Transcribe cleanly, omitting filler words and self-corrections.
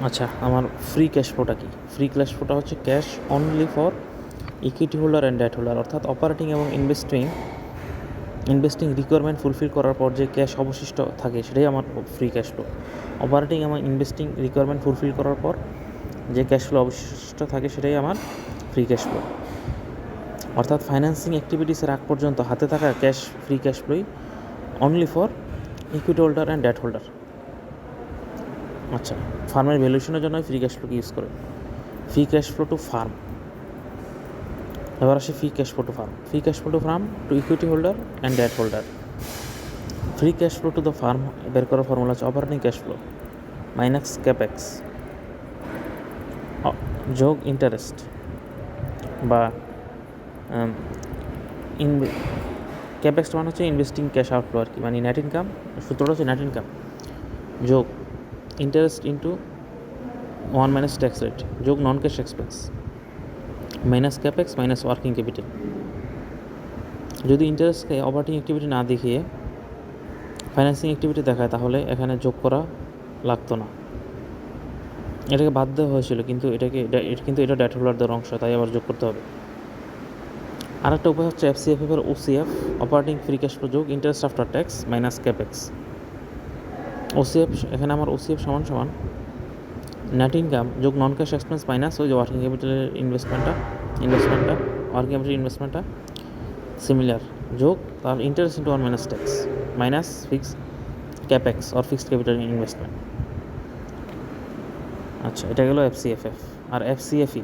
আচ্ছা, আমার free cash ফ্লোটা কি? ফ্রি ক্যাশ ফ্লোটা হচ্ছে cash only for equity holder and debt holder, অর্থাৎ অপারেটিং এবং ইনভেস্টিং রিকোয়ারমেন্ট ফুলফিল করার পর যে ক্যাশ অবশিষ্ট থাকে সেটাই আমার ফ্রি ক্যাশ ফ্লো। অপারেটিং এবং ইনভেস্টিং রিকোয়ারমেন্ট ফুলফিল করার পর যে ক্যাশ ফ্লো অবশিষ্ট থাকে সেটাই আমার ফ্রি ক্যাশ ফ্লো। অর্থাৎ ফাইন্যান্সিং অ্যাক্টিভিটিসের আগ পর্যন্ত হাতে থাকা ক্যাশ ফ্রি ক্যাশ ফ্লোই only for equity holder and debt holder. আচ্ছা, ফার্মের ভ্যালুয়েশনের জন্য ফ্রি ক্যাশ ফ্লোকে ইউজ করে। Free cash flow to firm, এবার আসে free cash flow to firm. Free cash flow to firm to equity holder and debt holder. Free cash flow to the firm বের করার formula হচ্ছে operating cash flow minus capex যোগ interest বা capex মানে হচ্ছে investing cash outflow আর কি, মানে net income. সূত্রটা হচ্ছে নেট ইনকাম যোগ interest into 1 minus tax rate যোগ non cash expense minus capex minus working capital. যদি ইন্টারেস্টকে অপারেটিং অ্যাক্টিভিটি না দেখিয়ে ফাইন্যান্সিং অ্যাক্টিভিটি দেখায় তাহলে এখানে যোগ করা লাগতো না, এটাকে বাদ দেওয়া হয়েছিল, কিন্তু এটা ডেট হোল্ডারদের অংশ, তাই আবার যোগ করতে হবে। আরেকটা উপায় হচ্ছে এফসিএফ এর OCF, operating free cash flow যোগ interest after tax minus capex. OCF, এখানে আমার ওসিএফ সমান সমান নেট ইনকাম যোগ নন ক্যাশ এক্সপেন্স মাইনাস ওই যে ওয়ার্কিং ক্যাপিটালের ইনভেস্টমেন্টটা ওয়ার্কিং ক্যাপিটাল ইনভেস্টমেন্টটা সিমিলার যোগ তার interest into 1 minus tax minus fixed capex or fixed capital investment. আচ্ছা, এটা গেল এফসিএফএফ। আর এফসিএফই